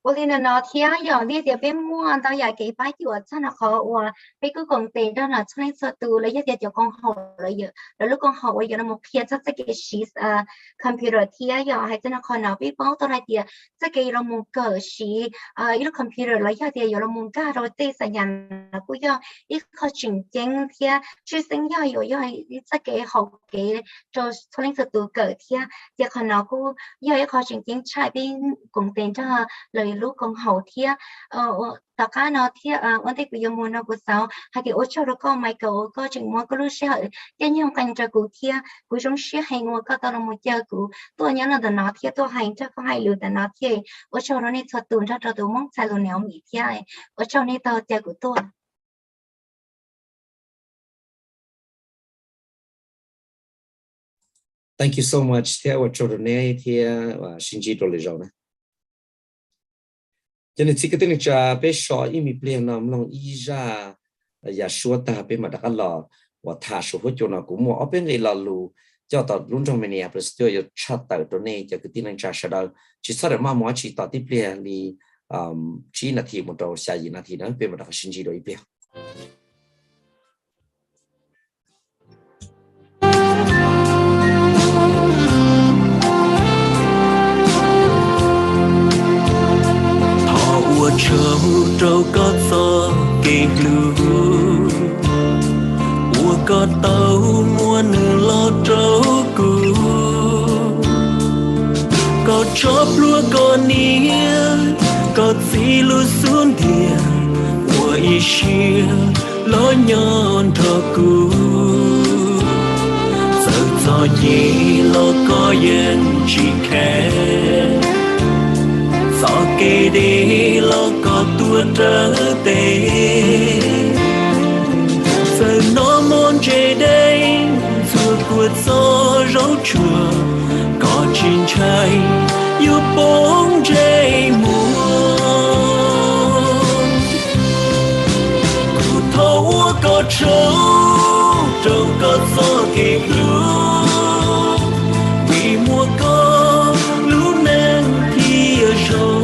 我跟那天有你这边摸到也几百有真係好哇，俾個工地到那出嚟做到了，一啲就講好了有，แล้วลูก講好我有那麼偏咗這個是computer 天有係真係可能俾包到嚟啲，這個有那麼個是一個 computer 了，有啲有那麼加到啲成人不要一個全景天，最新有這個好嘅就出嚟做到個天，就可能個有一個全景差邊工地咗嚟。lúc con hậu thia tất cả nó thia vấn đề của dân muốn nó của sao hay cái ô cho nó có mấy cậu có chừng mua có lúc sẽ cái nhau cảnh cho cụ thia cụ trong sẽ hay ngồi có tao một giờ cụ tôi nhớ là tao nó thia tôi hành cho có hay lừa tao nó thia ô cho nó này thuật tụi cho tụi mong sai luôn nếu mỹ thia ô cho này tao thia của tôi. Thank you so much. Theo cho đồ này thì xin chỉ đồ lời rồi nè. Cho nên chỉ cái tiếng cha bé sọ imi plan nằm lòng ý ra ya số ta bé mà đã lò và thả số hỗ trợ nó cũng mua ở bên này là lu cho tao luôn trong mình nhà plus tôi chat tao đồ này cho cái tiếng cha sao chỉ sau đó mà mua chỉ tao tiếp liền đi chỉ là thì một đầu xa gì là thì nó bé mà đã xin chỉ đồ ý châu trâu có gió kề lù ua có tàu mua nửa lo trâu cù có chóp lúa có nia có gì lu xuống địa ua ý xia lo nhon thọ cù giờ gió gì lo có yên chỉ khe gió kê đi lo có tua trở tê giờ nó môn chê đây dù cuột gió rấu chùa có chín trái yêu bóng chê mùa cụ thấu có trâu trâu có gió kê lưu vì mùa có lũ nền thì ở rồi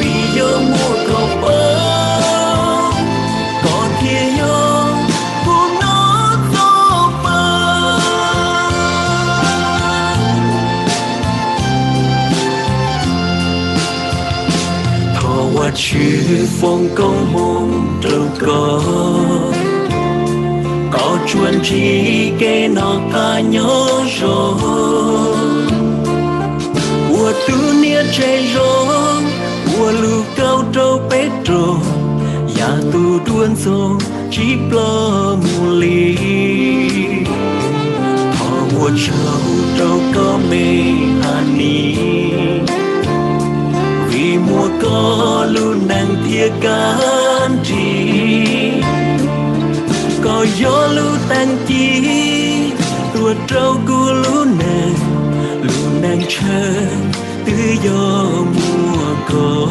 vì giờ mua cầu bơ còn kia yo cũng nó to bơ thọ qua chữ phong công mong trâu có chuồn chỉ cái nó cả nhớ rồi ua tu nia chơi rong ua lu cao trâu petro ya tu đuôn sông chỉ plo mù li thọ ua trâu có mê hani vì mùa có lu nàng thia can chi có gió lu tan chi tua trâu cu lu nàng chơi tự do mùa có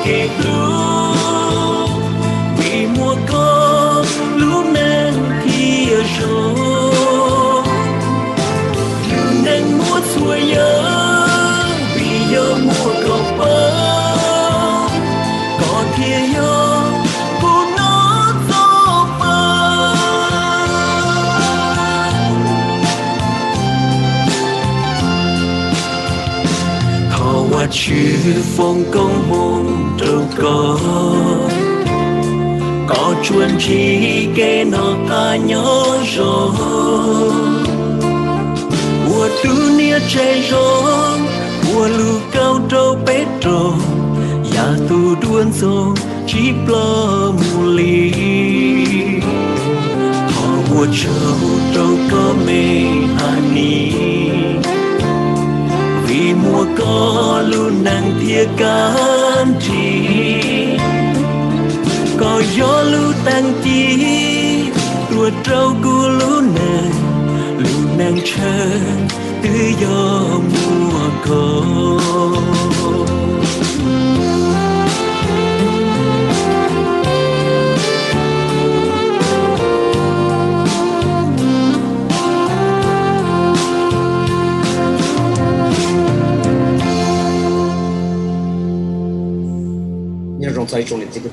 kê lưu vì mùa có lũ nền thì ở rồi lũ nền múa xuôi nhớ vì giờ mùa cầu bơ có kia yo cũng nó gió bơ thọ qua chữ phong công mong có chuồn chỉ cái nó cả nhớ rồi ua tu nia chơi rong ua lu cao trâu petro ya tu đuôn sông chỉ plo mù li thọ ua trâu có mê hani vì mùa có lu nàng thia can chi có gió lu tan chi tua trâu cu lu nàng chơi tự do mùa có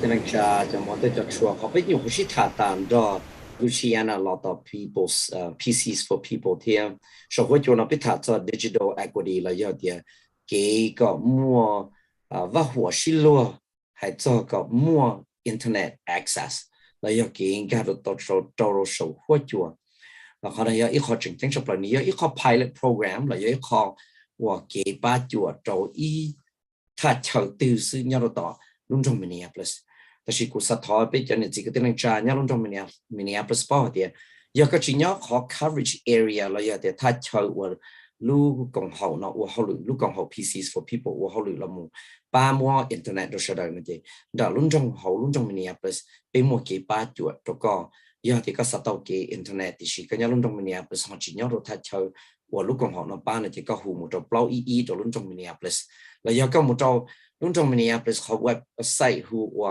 cái tên cha cho mọi người cho chùa họ biết nhiều cái gì thà tàn đó Luciana lot of people's PCs for people thì so với chỗ nó biết thà cho digital equity là do thì cái có mua và hoa xí lúa hay cho có mua internet access là do cái cái được tổ chức trâu sầu hoa chùa là họ này ít họ chỉnh sắp lại nhiều ít họ pilot program là ít họ và cái ba chùa trâu ít thà chờ từ sự nhau đó luôn trong Minneapolis,แต่สิ่งที่สัตว์ไปจนสิ่งที่ต้องใช้เนี่ยluôn trong Minneapolis ป่ะเดียอยากจะชี้เนี่ยขอ coverage area เลยเดียถ้าเช่าว่าลูกกองเขาเนาะว่าเขาหรือลูกกองเขา PCs for people ว่าเขาหรือละมู่ป้ามัวอินเทอร์เน็ตเราใช้ได้ไหมเดียแต่ลุ่นtrongเขาลุ่นtrong Minneapolis เป็นมัวเก็บป้าจวดแล้วก็อยากที่ก็สัตว์เก็บอินเทอร์เน็ตที่สิ่งก็เนี่ยลุ่นtrong Minneapolis เขาชี้เนี่ยเราถ้าเช่าว่าลูกกองเขาเนาะป้าเนี่ยที่ก็หูมุดเราเปล่าอีตัวลุ่นtrong Minneapolis แล้วอยากก็มุดเราลุ่นtrong Minneapolis เขาเว็บไซต์หัว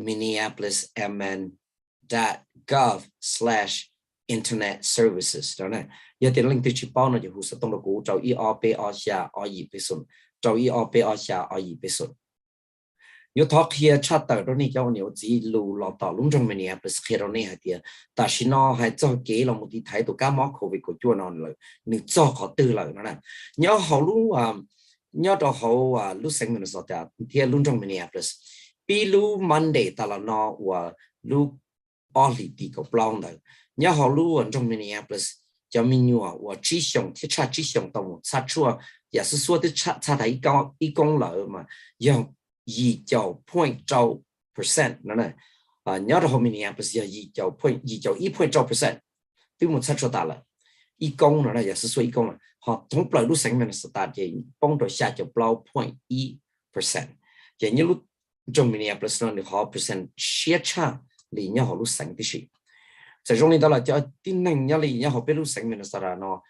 minneapolismn.gov/internet services đó này giờ tiền link từ chip bao nó chỉ hỗ trợ tông độ cũ cho IOP Asia AI person cho IOP Asia AI person nhớ thọ kia chat tờ đó này cho nhiều gì lù lọt tàu luôn trong Minneapolis kia đó này hả tiệt ta chỉ nó hay cho kế là một tí thái tụ cá mỏ covid của chua non rồi nếu cho họ tư lời nó này nhớ họ luôn nhớ đó họ lúc sáng mình nói ta thì luôn trong Minneapolis pi lu Monday ta là nó và lu Oli đi có plong đấy nhớ họ lu ở trong Minneapolis cho mình nhua và chỉ xong thì chỉ xong tàu sát chua giả sử số thì sát thấy có ý công lợi mà giờ gì chào 0.2% nó này nhớ đó Minneapolis giờ gì chào 1.2% từ một sát chua ta là ý công nó là giả sử số ý công là họ thống lợi lu sáng mình start gì bông rồi sát chào plau 0.1% vậy như lúc trong Minneapolis nó được họ percent share cha lý nhau họ lúc sáng tí gì, sẽ trong này đó là cho tin năng nhau lý nhau họ biết lúc sáng mình là nó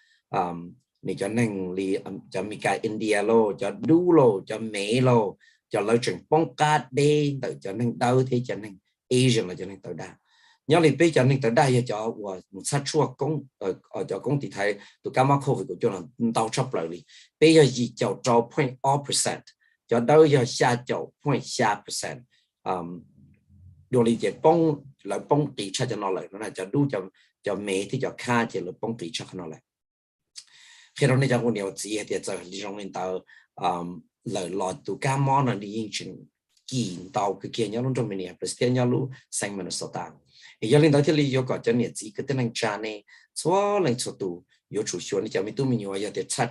mình cho năng lý cho mình cái India lo cho đu lo cho Mỹ lo cho lợi trường bông cát đen từ cho năng đâu thế cho năng Asian là cho năng tới đa nhau lý bây cho năng tới đa cho một sát chua công ở cho công ty Thái tụi cá mắc COVID của cho là tàu chấp lại lý bây giờ gì cho 0.0% cho đâu giờ xa chỗ 0.3% đồ lý chế bông là bông tỷ cho nó lại nó là cho đu cho mẹ thì cho kha thì là bông tỷ cho nó lại khi đó này cho con nhiều gì thì giờ đi trong nên tao lời lọt từ cá món là đi chừng kỳ tàu cái kia nhau luôn trong mình bây giờ nhau luôn sang mình số ta thì giờ lên đó thì lý do có cho nhiệt gì cái tên anh cha này xóa lên số tụ有主选，你讲咪都没有，要得差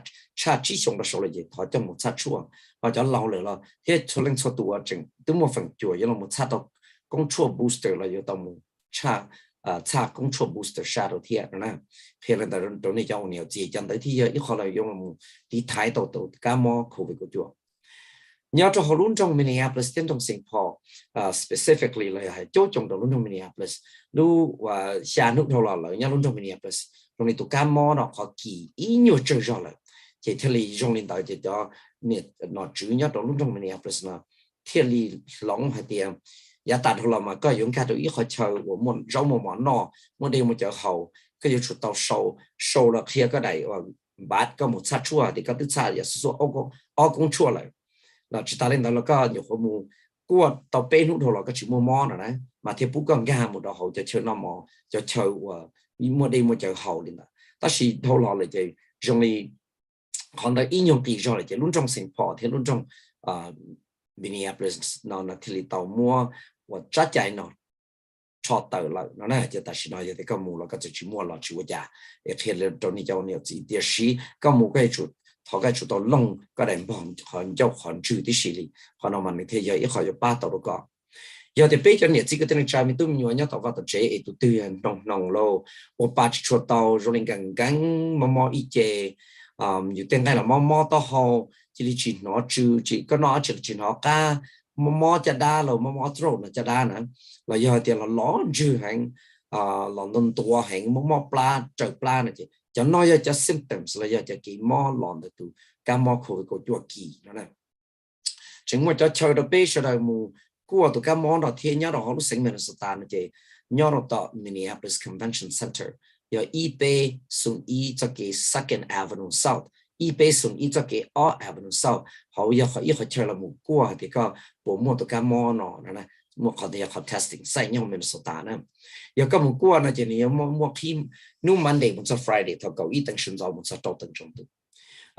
几项的时候了，就他叫没差错，或者老了了，这出来错多整都没分就，要没差到工作 booster 了，要到没差差工作 booster 下到天了呢，现在的都你讲我要接讲的天一后来用地态度都干嘛 COVID 个做。nhớ cho họ luôn trong Minneapolis đến trong Saint Paul specifically là hay chỗ trong đó luôn trong Minneapolis lu và xa nước đâu là nhớ luôn trong Minneapolis trong này tụi cam mò nó họ kỳ ý nhiều chơi rồi là chỉ theo lý trong này tại chỉ cho nó chủ nhớ đó luôn trong Minneapolis là theo lý lòng hay tiền giá tạt họ là mà có những cái ý họ chơi của một rau một món nọ một điều một chợ hậu cái điều tàu sâu là kia cái này và bát có một sát chua thì có thứ sát là số ô cũng chua lại là chỉ ta lên đó là có nhiều khu mù của tàu bên lúc đầu là có chỉ mua món rồi đấy mà thì bút con gà một đó hậu cho chơi nó mò cho chơi và mua đi mua chơi hậu đi đó ta chỉ thâu lò là chơi trong này còn là ý nhiều kỳ rồi là chơi luôn trong Saint Paul thì luôn trong Minneapolis nó là thì tàu mua và chắc chạy nó cho tàu là nó này cho ta chỉ nói thì có mù là có chỉ mua là chỉ giá để thì là trong này cho nhiều gì để xí có mù cái chút họ cái chủ tàu lông cái đèn bóng họ giao họ trừ tí xí li họ nói mà thế giờ ít họ cho ba tàu đó có giờ thì bây giờ này chỉ có tên trai mình tôi nhiều nhớ tàu vào tàu chế tụi tôi nòng lô và ba chiếc tàu rồi lên gang mò ít chế nhiều tên này là mò tàu họ chỉ nó trừ chỉ có nó chỉ nó ca mò chả đa rồi mò trâu là chả đa nữa là giờ thì là ló trừ hàng là nông tua hàng mò pla trời pla này cho nói cho symptoms là cho cái mò lòn được từ cái mò COVID của chùa kỳ đó này chính mà cho chơi được bây giờ là mù của tụi cái mò đó thì nhớ đó họ lúc sinh mình là ta nó chỉ nhớ đó tại Minneapolis Convention Center giờ eBay xuống cho cái Second Avenue South eBay xuống cho cái Art Avenue South họ giờ họ chơi là mù của thì có bộ mò tụi cái mò nó này mua họ thì họ testing sai nhau Minnesota nè giờ có một qua là chỉ này mua khi nu Monday một Friday thằng cậu ít tăng sinh ra một trâu tăng trong tu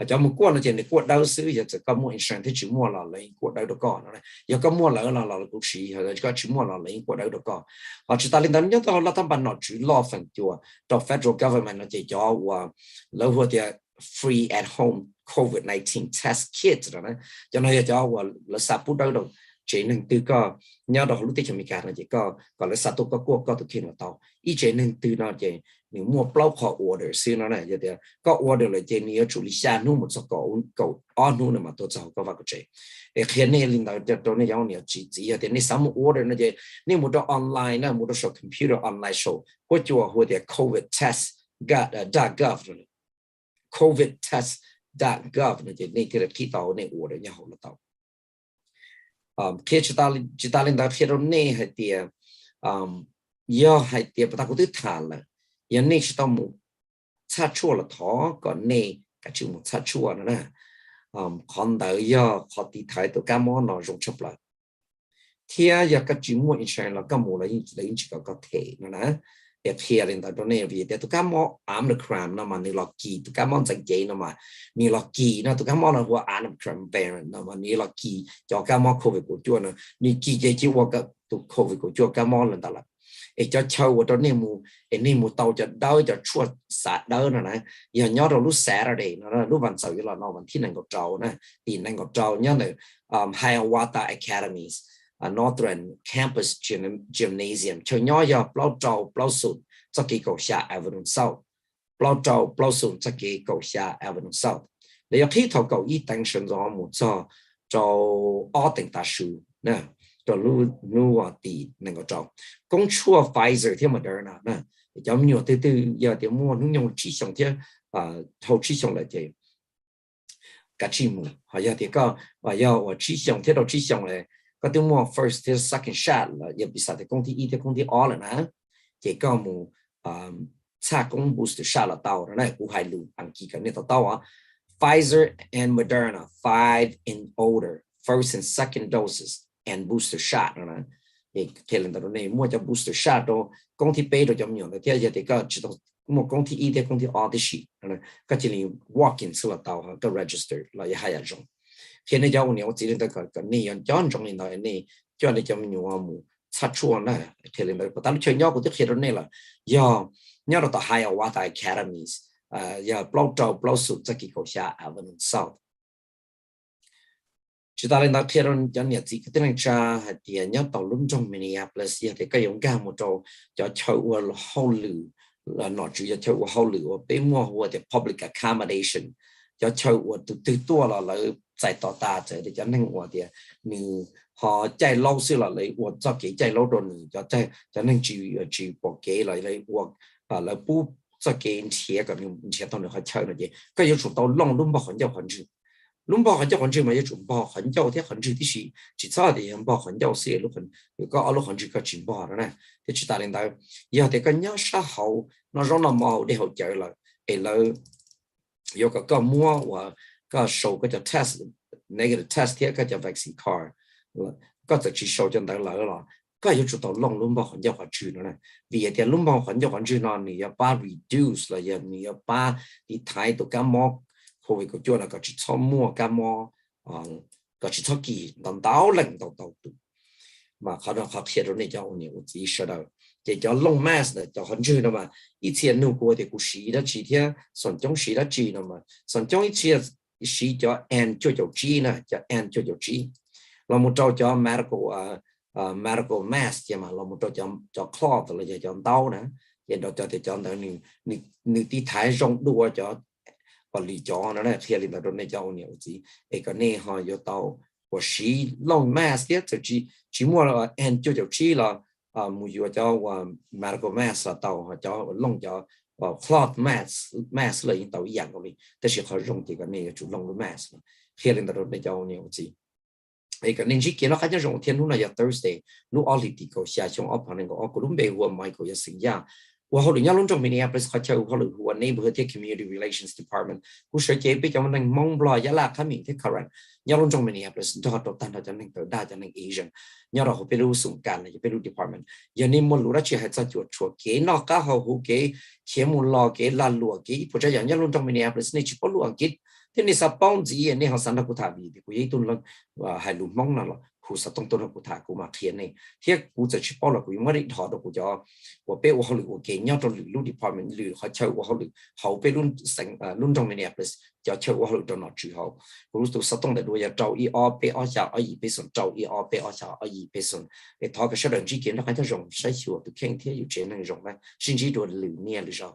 cho một qua là chỉ này qua đau xứ giờ có mua insurance thì chỉ mua là lấy qua đau được con này giờ có mua là cũng xí hay là chỉ mua là lấy qua đau được con họ chỉ ta lên đó nhớ tao là thằng bạn nó chỉ lo phần chùa cho federal government nó chỉ cho và lâu hồi thì free at home COVID-19 test kit rồi nè cho nên cho và là sắp bút đâu chế nên từ có nhớ đó lúc tí cho mình cả là chỉ có là sao tôi có thực hiện là tao ý chế nên từ nó chế nếu mua block họ order xí nó này giờ có order là chế nếu chủ lý xa nu một số cậu on nu mà tôi cho có vào cái chế để khi này linh đạo cho tôi này giống như chỉ giờ thì nếu sắm order nó chế nếu một đó online nó một đó số computer online show hoặc chùa hoặc để COVID test gov COVID test.gov nó chế nên cái khi tao này order nhà họ là tao khi chúng ta lên đó khi đó này hay thì giờ hay thì bắt đầu từ thản là giờ này chúng ta muốn sát chua là thó còn này cả chữ một sát chua nữa nè còn đợi giờ họ thì thấy tụi các món nó dùng chấp lại thì giờ các chữ một insurance là các món là những chỉ có thể nữa nè để khi lên đó này vì để tụi các món ám được crime nó mà ni lọc kỳ tụi các món dành giấy nó mà ni lọc kỳ nó tụi các món là của ám được crime parent nó mà ni lọc kỳ cho các món covid của chúa nó ni kỳ giấy chỉ qua cái tụi covid của chúa các món lần đó là để cho châu của đó này mu tàu cho đau cho chuột sạt đau nữa này giờ nhớ rồi lúc Saturday nó lúcวันเสาร์là nóวันที่นั่งกับเรานะตีนั่งกับเราnhớ là Hiawatha Academies Northern Campus Gymnasium cho nhỏ giờ bao trâu bao sụt cho cái cầu xa Avenue South bao trâu bao sụt cho cái cầu xa Avenue South để khi thầu cầu ít tăng sinh ra một cho ở tỉnh ta sư nè cho lu tỷ năng cầu trâu công chúa Pfizer thì Moderna nè giống như từ giờ thì mua nó dùng chỉ xong thế hậu chỉ xong là gì cả chỉ mua họ giờ thì có và giờ chỉ xong thế đâu chỉ xong là có tiếng mua first to second shot là giờ bị sao thì công ty y thì công ty all là nè chỉ có một xa công booster shot là tao rồi này cũng hay luôn ăn kỹ cái này tao Pfizer and Moderna 5 and older first and second doses and booster shot rồi nè thì khi lần đầu này mua cho booster shot đó công ty pay rồi trong nhiều thì giờ thì có chỉ một công ty y thì công ty all thì shit rồi có chỉ là walk in là tao có register là hay là dùng khi này cháu nhiều chỉ là cái này chọn trong này này cho nên trong nhiều mù sát chuồn này khi lên đó bắt đầu chơi nhau của cái khi đó này là giờ nhớ là tại Hiawatha Academies giờ blow sụt cho cái cầu xa Avenue South chúng ta lên đó khi đó cho nên chỉ cái tiếng cha thì nhớ tàu lún trong Minneapolis thì cái giống ga một trâu cho chơi qua hậu lử là nó chủ yếu chơi qua hậu lử và bên mua qua the public accommodation cho chơi qua từ tua là在到大者的叫能我的你好在老师了来我做给在老多你就在能去不给来我来不做给钱个你钱到你还抢了的个有出到弄不很叫很治弄不很叫很治嘛也准不很叫的很治的是其他的人不很叫些路很有个阿路很治个准不了呢这去打领导要得个鸟啥好那让那么的好劲了哎了有个摸我ก็โชว์ก็จะ test negative test ที่ก็จะ vaccine card ก็จะชี้โชว์จนได้แล้วล่ะก็อยู่จุดต่อลงลุ่มบ่คนเยอะกว่าชื่อนะvìแต่ลุ่มบ่คนเยอะกว่าชื่อนอนนี่ป้า reduce ละอย่างนี้ป้าที่ไทยตัวกันมอโควิดก็จวนก็ชี้ช่อมั่วกันมอก็ชี้ช่อกี่ตอนดาวเล่งตอนตัวมาเขาเขียนตรงนี้จะเอาเนี่ยอุจิเสด็จจะ叫弄 mass 的叫很久了嘛以前路过的故事的几天算中时的记了嘛算中一次是叫 N99G 呢叫 N99G เราหมด叫 medical mask ใช่ไหมเราหมด叫 cloth เลย叫刀นะยังเราจะ叫那你ที่ไทย中ดูว่า叫บริจาคนะเทียรินเราเนี่ย叫เนี่ยจีไอ้ก็เนี่ยฮะ要到我是弄 mask 的就只摸了 N99G 了冇要叫我 medical mask 到叫弄叫cloth mask เลยยังตัวอย่างเลยแต่是เขา用这个那个就弄了 mask เรื่องตัวนี้叫เนี่ยจีไอ้ก็นี่ที่เกี่ยวกับการ用天路呢要 Thursday 路奥利迪个下乡奥旁那个奥古伦贝和迈克也是一样ว่าเขาหรือยังลงตรงMinneapolisเขาเช่าเขาหรือหัว neighborhood community relations department กูเชื่อใจไปจำมันมองบลอยยาลาขามีที่ current ยังลงตรง Minneapolis จะเขาตัวตันเราจะนั่งตัวได้จะนั่ง Asian ยังเราไปรู้สูงกันจะไปรู้ department ยังนี่มันรู้ว่าเชื่อให้จะจวดชัวเก๋นอกก็เขาหูเก๋เขียนมูลลอเก๋ลานลัวเก๋พอจะยังลงตรง Minneapolis ในชิปลัวอังกฤษที่นี่สปอนจีนี่เขาสันนักกุฏาบีกูยิ่งตุนแล้วให้ลุมมองนั่นหรอกูสัตว์ตัวนักกุฏากูมาเขียนนี่ที่กูจะชิปแล้วกูยังไม่ได้ถอดกูจะว่าเป้ว่าเขาหรือว่าเก่งเนี่ยตอนหรือรุ่น department หรือเขาเช่าว่าเขาหรือเขาไปรุ่นสังรุ่นตรงMinneapolisจะเช่าว่าเขาหรือตอนนอจีเขากูรู้ตัวสัตว์ตรงแต่ด้วยจะเจ้าอีออเป้อจ่าอีไปส่วนเจ้าอีออเป้อจ่าอีไปส่วนไอ้ทอก็เชื่อเรื่องจีเก่งแล้วเขาจะรงใช้ชัวตัวเข่งที่อยู่เจนนั่งรงไหมสิ่งที่ตัวหรือเนี่ยหรือเปล่า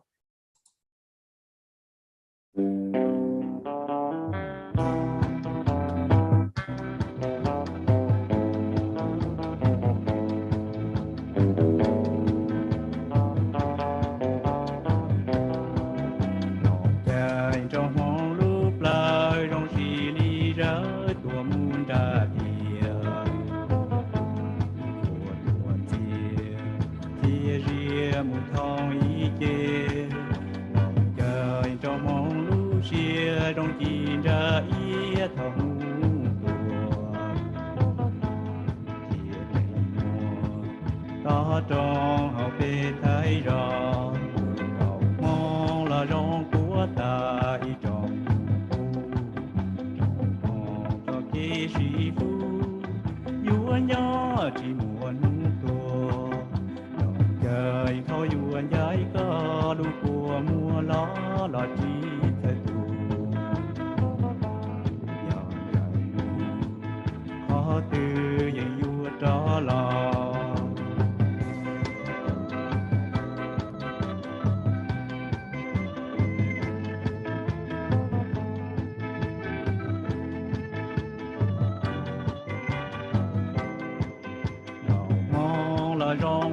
Hãy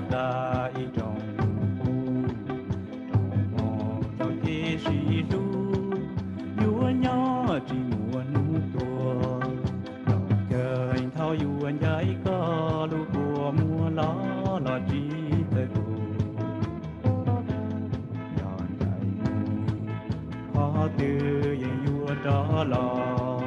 subscribe cho kênh Ghiền Mì Gõ để không bỏ lỡ